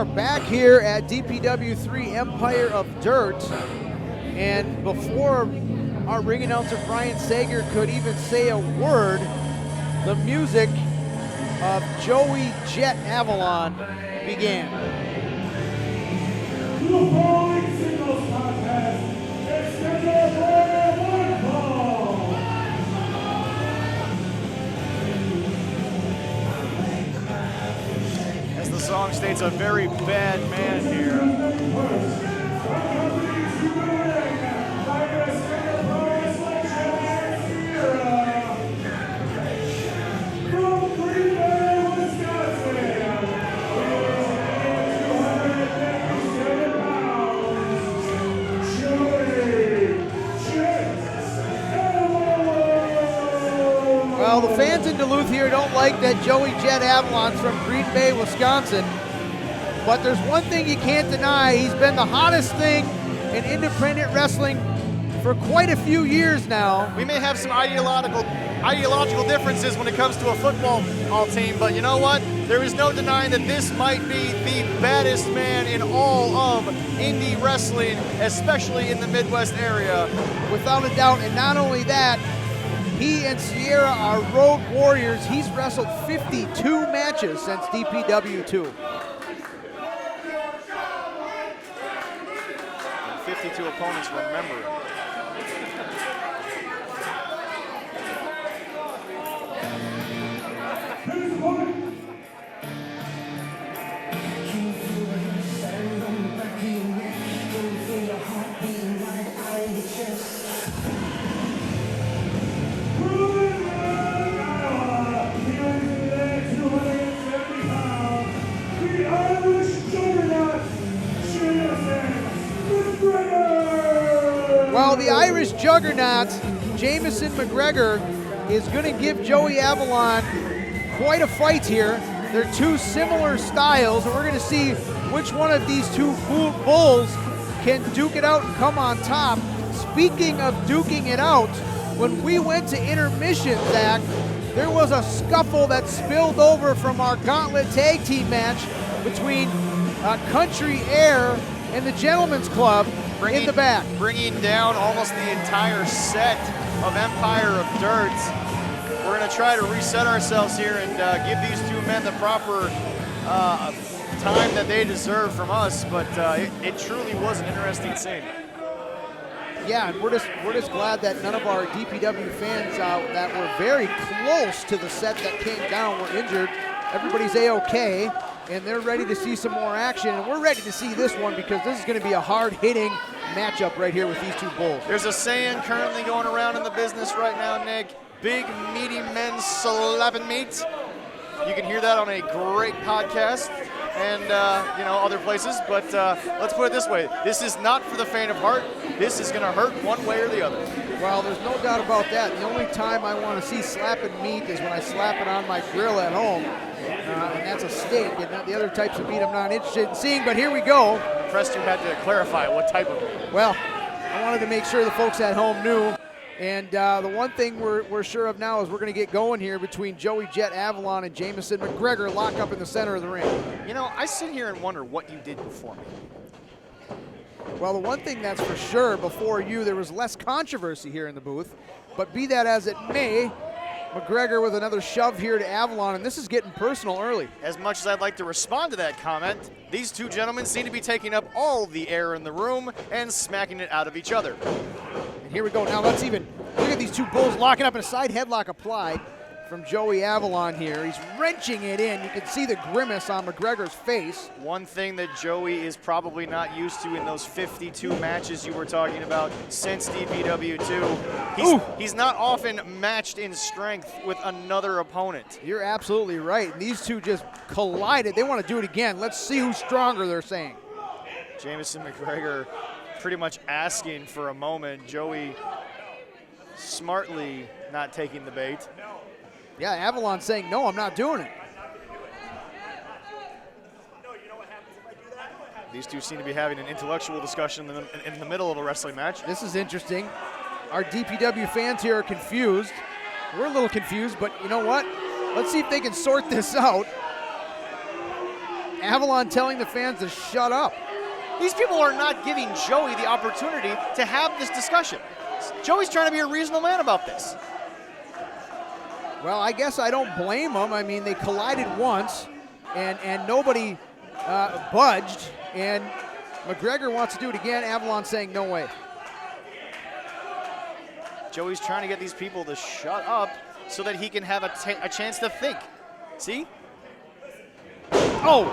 are back here at DPW 3 Empire of Dirt, and before our ring announcer Brian Sager could even say a word, the music of Joey Jet Avalon began. The following singles contest is scheduled for one fall. As the song states, a very bad man here. Well, the fans in Duluth here don't like that Joey Jet Avalon's from Green Bay, Wisconsin. But there's one thing you can't deny. He's been the hottest thing in independent wrestling for quite a few years now. We may have some ideological differences when it comes to a football team, but you know what? There is no denying that this might be the baddest man in all of indie wrestling, especially in the Midwest area. Without a doubt, and not only that, he and Sierra are road warriors. He's wrestled 52 matches since DPW 2. 52 opponents, remember. Well, the Irish juggernaut, Jameson McGregor, is going to give Joey Avalon quite a fight here. They're two similar styles, and we're going to see which one of these two bulls can duke it out and come on top. Speaking of duking it out, when we went to intermission, Zach, there was a scuffle that spilled over from our gauntlet tag team match between Country Air and the Gentlemen's Club in the back. Bringing down almost the entire set of Empire of Dirt. We're going to try to reset ourselves here and give these two men the proper time that they deserve from us, but it truly was an interesting scene. Yeah, and we're just glad that none of our DPW fans that were very close to the set that came down were injured. Everybody's A-okay, and they're ready to see some more action, and we're ready to see this one because this is going to be a hard-hitting matchup right here with these two bulls. There's a saying currently going around in the business right now, Nick, big meaty men slapping meat. You can hear that on a great podcast and other places, but let's put it this way. This is not for the faint of heart. This is going to hurt one way or the other. Well, there's no doubt about that. The only time I want to see slapping meat is when I slap it on my grill at home, and that's a steak, and not the other types of meat I'm not interested in seeing, but here we go. I'm impressed you had to clarify what type of meat. Well, I wanted to make sure the folks at home knew. And the one thing we're sure of now is we're going to get going here between Joey Jet Avalon and Jameson McGregor, locked up in the center of the ring. You know, I sit here and wonder what you did before me. Well, the one thing that's for sure, before you, there was less controversy here in the booth. But be that as it may, McGregor with another shove here to Avalon, and this is getting personal early. As much as I'd like to respond to that comment, these two gentlemen seem to be taking up all the air in the room and smacking it out of each other. And here we go. Now let's even look at these two bulls locking up, and a side headlock applied from Joey Avalon here. He's wrenching it in. You can see the grimace on McGregor's face. One thing that Joey is probably not used to in those 52 matches you were talking about since DPW2. He's not often matched in strength with another opponent. You're absolutely right. And these two just collided. They want to do it again. Let's see who's stronger, they're saying. Jameson McGregor pretty much asking for a moment. Joey smartly not taking the bait. Yeah, Avalon saying, no, I'm not doing it. These two seem to be having an intellectual discussion in the middle of a wrestling match. This is interesting. Our DPW fans here are confused. We're a little confused, but you know what? Let's see if they can sort this out. Avalon telling the fans to shut up. These people are not giving Joey the opportunity to have this discussion. Joey's trying to be a reasonable man about this. Well, I guess I don't blame them. I mean, they collided once, and nobody budged, and McGregor wants to do it again. Avalon saying no way. Joey's trying to get these people to shut up so that he can have a chance to think. See? Oh!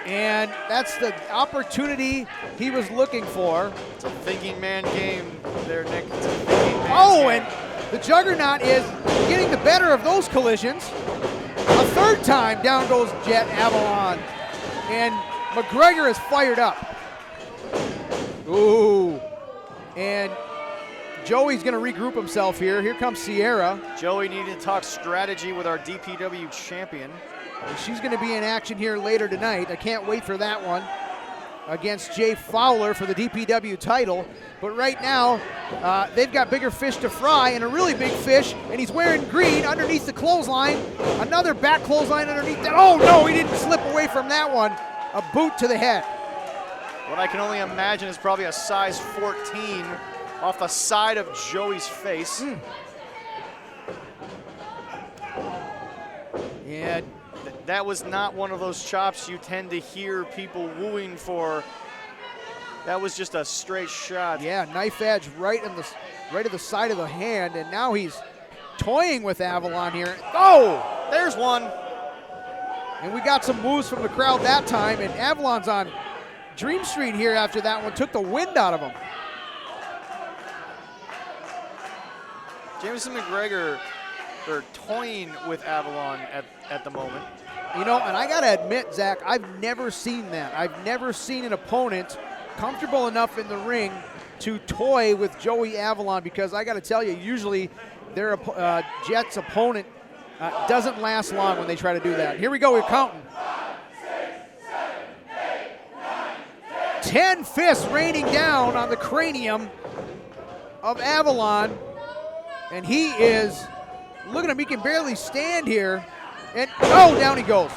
And that's the opportunity he was looking for. It's a thinking man game there, Nick. It's a thinking man Oh, game. and the Juggernaut is getting the better of those collisions. A third time, down goes Jet Avalon. And McGregor is fired up. Ooh. And Joey's going to regroup himself here. Here comes Sierra. Joey needed to talk strategy with our DPW champion. And she's going to be in action here later tonight. I can't wait for that one against Jay Fowler for the DPW title. But right now, they've got bigger fish to fry, and a really big fish, and he's wearing green underneath the clothesline. Another back clothesline underneath that. Oh, no, he didn't slip away from that one. A boot to the head. What I can only imagine is probably a size 14 off the side of Joey's face. Yeah. That was not one of those chops you tend to hear people wooing for. That was just a straight shot. Yeah, knife edge right at the side of the hand, and now he's toying with Avalon here. Oh! There's one. And we got some moves from the crowd that time, and Avalon's on Dream Street here after that one. Took the wind out of him. Jameson McGregor, they're toying with Avalon at the moment. You know, and I got to admit, Zach, I've never seen that. I've never seen an opponent comfortable enough in the ring to toy with Joey Avalon, because I got to tell you, usually their Jet's opponent doesn't last long when they try to do that. Here we go, we're counting. 10 fists raining down on the cranium of Avalon, and he is, look at him, he can barely stand here, and oh, down he goes.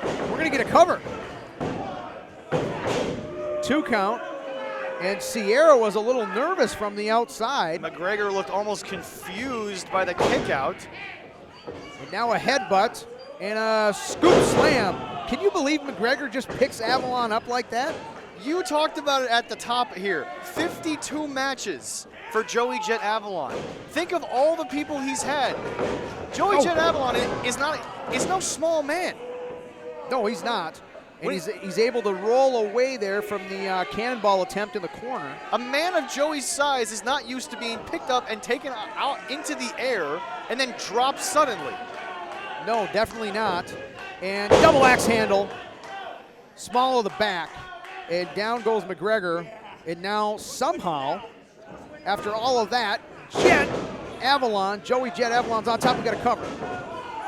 We're gonna get a cover. 2 count, and Sierra was a little nervous from the outside. McGregor looked almost confused by the kick out. And now a headbutt and a scoop slam. Can you believe McGregor just picks Avalon up like that? You talked about it at the top here. 52 matches for Joey Jet Avalon. Think of all the people he's had. Joey Jet Avalon is no small man. No, he's not. And he's able to roll away there from the cannonball attempt in the corner. A man of Joey's size is not used to being picked up and taken out into the air and then dropped suddenly. No, definitely not. And double axe handle, small of the back, and down goes McGregor. And now somehow, after all of that, Joey Jet Avalon's on top. We got a cover.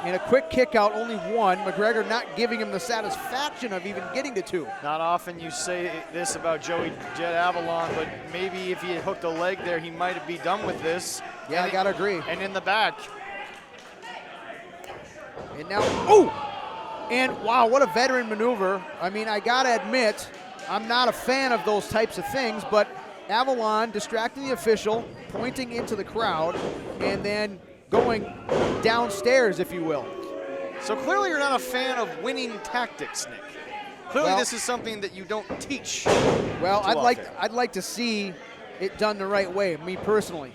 And a quick kick out, only one. McGregor not giving him the satisfaction of even getting to 2. Not often you say this about Joey Jet Avalon, but maybe if he had hooked a leg there, he might be done with this. Yeah, I gotta agree. And in the back. And now, oh! And wow, what a veteran maneuver. I mean, I gotta admit, I'm not a fan of those types of things, but Avalon distracting the official, pointing into the crowd, and then going downstairs, if you will. So clearly you're not a fan of winning tactics, Nick. Clearly this is something that you don't teach. Well, I'd like to see it done the right way, me personally.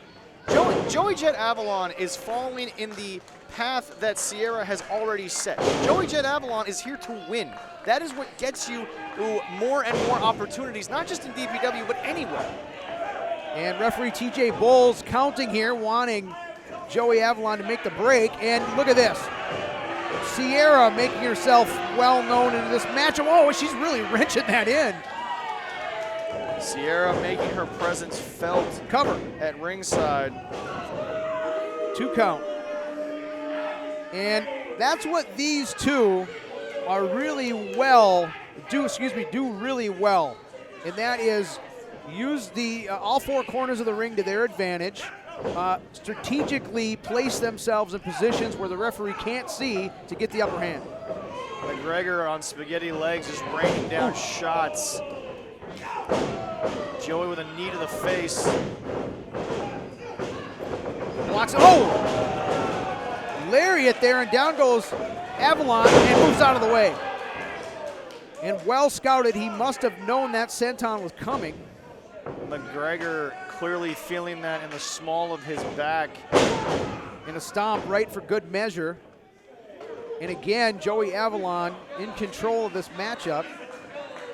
Joey Jet Avalon is following in the path that Sierra has already set. Joey Jet Avalon is here to win. That is what gets you more and more opportunities, not just in DPW, but anywhere. And referee TJ Bowles counting here, wanting Joey Avalon to make the break, and look at this. Sierra making herself well known in this matchup. Oh, she's really wrenching that in. Sierra making her presence felt. Cover. At ringside. 2 count. And that's what these two are really do really well. And that is use the all 4 corners of the ring to their advantage. Strategically place themselves in positions where the referee can't see to get the upper hand. McGregor on spaghetti legs just raining down shots. Joey with a knee to the face. Blocks it. Oh! Lariat there, and down goes Avalon and moves out of the way. And well scouted, he must have known that senton was coming. McGregor clearly feeling that in the small of his back. And a stomp right for good measure. And again, Joey Avalon in control of this matchup.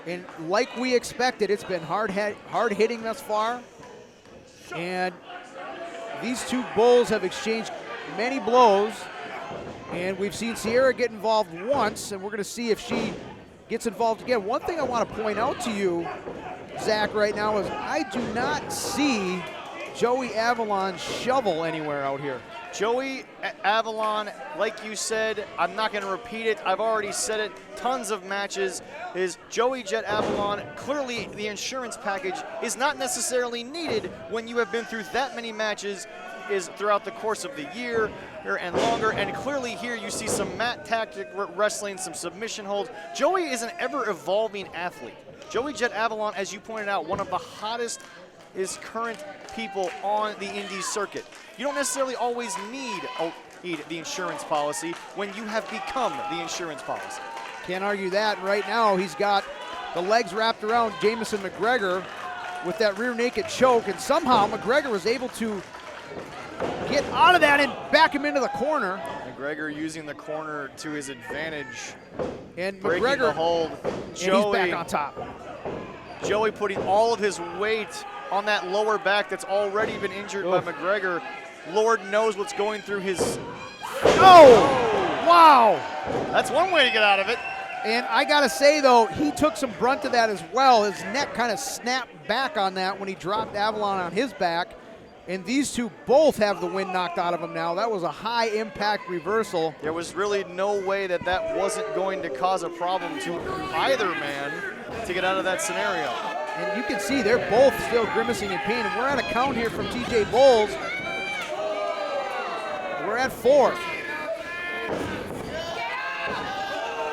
And like we expected, it's been hard hitting thus far. And these two bulls have exchanged many blows. And we've seen Sierra get involved once, and we're going to see if she gets involved again. One thing I want to point out to you, Zach, right now is I do not see Joey Avalon shovel anywhere out here. Joey Avalon, like you said, I'm not going to repeat it. I've already said it tons of matches, is Joey Jet Avalon. Clearly, the insurance package is not necessarily needed when you have been through that many matches is throughout the course of the year and longer. And clearly here you see some mat tactic wrestling, some submission holds. Joey is an ever-evolving athlete. Joey Jet Avalon, as you pointed out, one of the hottest is current people on the indie circuit. You don't necessarily always need the insurance policy when you have become the insurance policy. Can't argue that. Right now he's got the legs wrapped around Jameson McGregor with that rear naked choke, and somehow McGregor was able to get out of that and back him into the corner. McGregor using the corner to his advantage. And breaking McGregor, the hold. and he's back on top. Joey putting all of his weight on that lower back that's already been injured by McGregor. Lord knows what's going through his... Oh! Wow! That's one way to get out of it. And I gotta say though, he took some brunt of that as well. His neck kind of snapped back on that when he dropped Avalon on his back. And these two both have the wind knocked out of them now. That was a high impact reversal. There was really no way that that wasn't going to cause a problem to either man to get out of that scenario. And you can see they're both still grimacing in pain. And we're on a count here from TJ Bowles. We're at 4.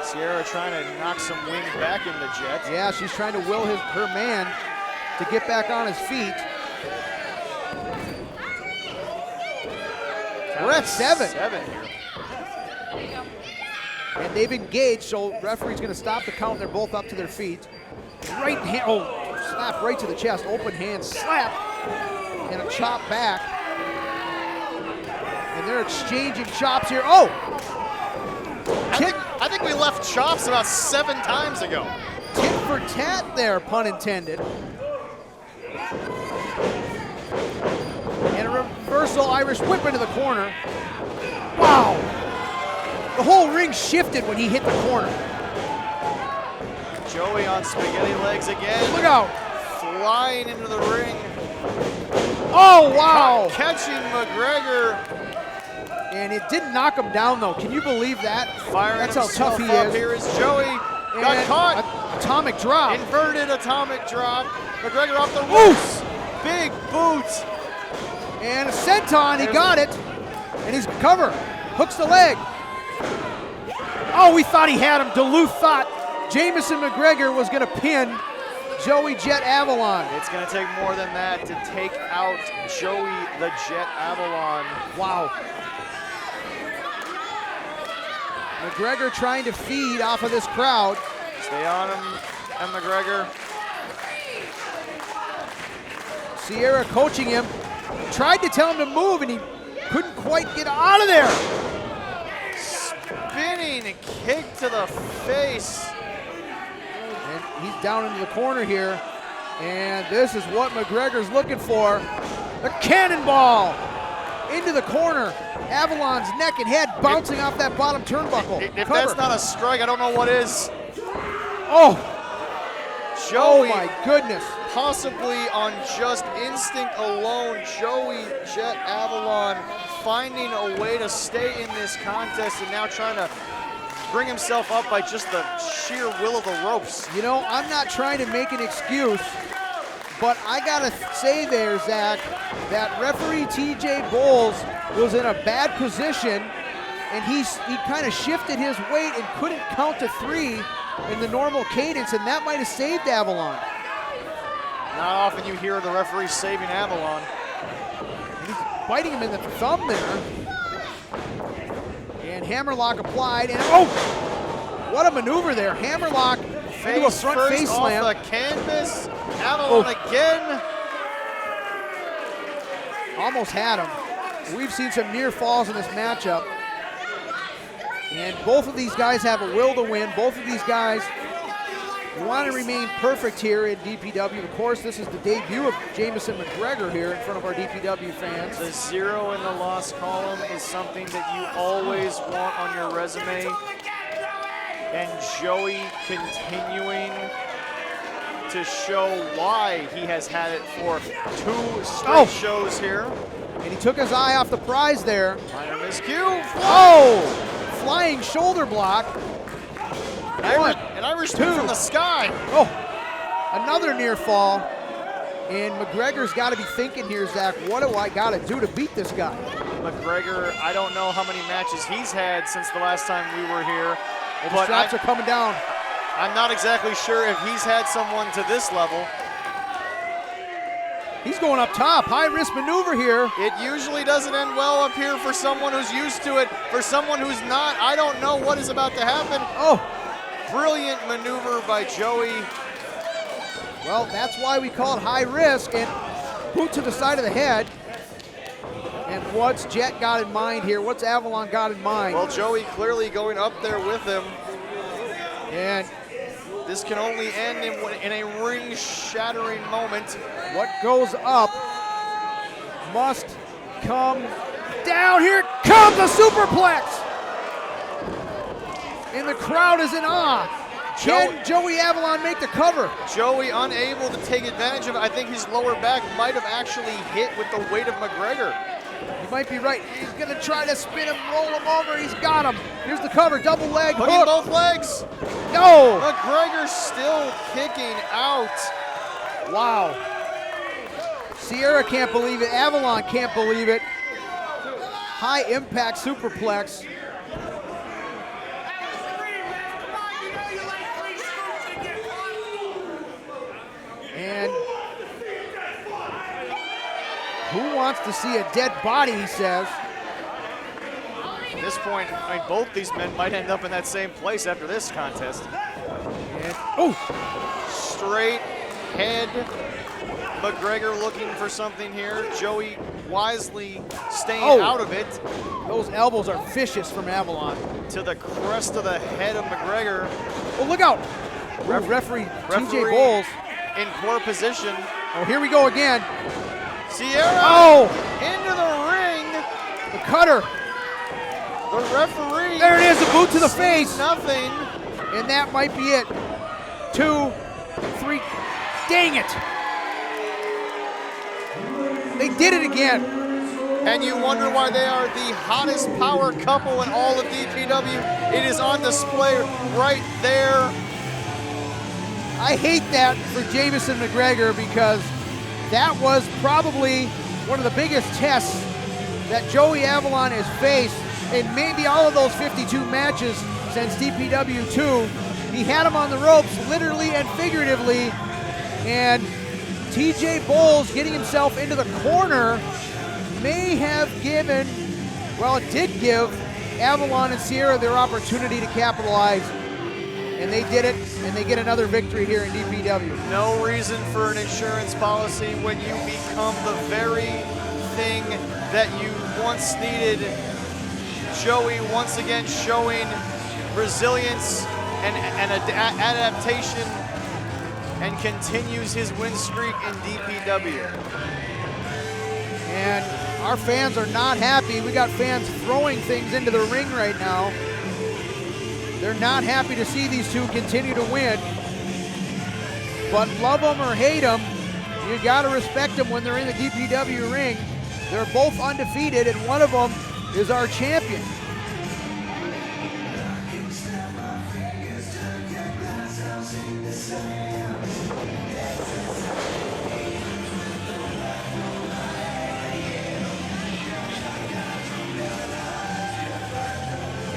Sierra trying to knock some wind back into Jet. Yeah, she's trying to will her man to get back on his feet. We're at 7. 7 here. And they've engaged, so referee's going to stop the count. They're both up to their feet. Right hand, slap right to the chest. Open hand, slap, and a chop back. And they're exchanging chops here. Oh! I think we left chops about 7 times ago. Tit for tat there, pun intended. And a reversal Irish whip into the corner. Wow! The whole ring shifted when he hit the corner. Joey on spaghetti legs again. Look out! Flying into the ring. Oh, wow! Catching McGregor. And it didn't knock him down, though. Can you believe that? Firing That's how tough he is. Here is Joey. Got And caught. Atomic drop. Inverted atomic drop. McGregor off the ropes. Big boot. And a senton, he got it. And he's cover. Hooks the leg. Oh, we thought he had him. Duluth thought Jameson McGregor was going to pin Joey Jet Avalon. It's going to take more than that to take out Joey the Jet Avalon. Wow. McGregor trying to feed off of this crowd. Stay on him, and McGregor. Sierra coaching him. Tried to tell him to move, and he couldn't quite get out of there. Spinning kick to the face. And he's down into the corner here. And this is what McGregor's looking for. The cannonball into the corner. Avalon's neck and head bouncing off that bottom turnbuckle. If Cover. that's not a strike, I don't know what is. Oh, Joey, oh my goodness. possibly on just instinct alone, Joey Jet Avalon finding a way to stay in this contest and now trying to bring himself up by just the sheer will of the ropes. You know, I'm not trying to make an excuse, but I gotta say there, Zach, that referee TJ Bowles was in a bad position and he kind of shifted his weight and couldn't count to 3 in the normal cadence, and that might have saved Avalon. Not often you hear the referee saving Avalon. And he's biting him in the thumb there. And hammerlock applied, and oh! What a maneuver there. Hammerlock into a front face slam. Off the canvas. Avalon again. Almost had him. We've seen some near falls in this matchup. And both of these guys have a will to win. Both of these guys want to remain perfect here in DPW. Of course, this is the debut of Jameson McGregor here in front of our DPW fans. The 0 in the loss column is something that you always want on your resume. And Joey continuing to show why he has had it for 2 straight shows here. And he took his eye off the prize there. Minor miscue. Oh! Flying shoulder block. An Irish 2 from the sky. Oh, another near fall. And McGregor's got to be thinking here, Zach, what do I got to do to beat this guy? McGregor, I don't know how many matches he's had since the last time we were here. And the shots are coming down. I'm not exactly sure if he's had someone to this level. He's going up top, high risk maneuver here. It usually doesn't end well up here for someone who's used to it. For someone who's not, I don't know what is about to happen. Oh. Brilliant maneuver by Joey. Well, that's why we call it high risk, and boot to the side of the head. And what's Jet got in mind here? What's Avalon got in mind? Well, Joey clearly going up there with him. And this can only end in a ring-shattering moment. What goes up must come down. Here comes a superplex. And the crowd is in awe. Can Joey Avalon make the cover? Joey unable to take advantage of it. I think his lower back might have actually hit with the weight of McGregor. You might be right. He's gonna try to spin him, roll him over. He's got him. Here's the cover, double leg hook. Hooking both legs. No. McGregor still kicking out. Wow. Sierra can't believe it. Avalon can't believe it. High impact superplex. And who wants to see a dead body, he says. At this point, I mean, both these men might end up in that same place after this contest. And, oh! Straight head. McGregor looking for something here. Joey wisely staying out of it. Those elbows are vicious from Avalon. To the crest of the head of McGregor. Oh, look out! Referee TJ Bowles. In poor position. Oh, here we go again. Sierra into the ring. The cutter. The referee. There it is, a boot to the face. Nothing. And that might be it. 2, 3. Dang it. They did it again. And you wonder why they are the hottest power couple in all of DPW. It is on display right there. I hate that for Jameson McGregor because that was probably one of the biggest tests that Joey Avalon has faced in maybe all of those 52 matches since DPW 2. He had him on the ropes, literally and figuratively, and TJ Bowles getting himself into the corner may have given, well, it did give Avalon and Sierra their opportunity to capitalize. And they did it, and they get another victory here in DPW. No reason for an insurance policy when you become the very thing that you once needed. Joey once again showing resilience and adaptation and continues his win streak in DPW. And our fans are not happy. We got fans throwing things into the ring right now. They're not happy to see these two continue to win. But love them or hate them, you gotta respect them when they're in the DPW ring. They're both undefeated, and one of them is our champion.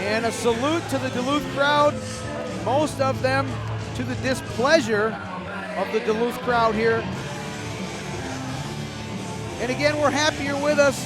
And a salute to the Duluth crowd, most of them to the displeasure of the Duluth crowd here. And again, we're happy you're with us.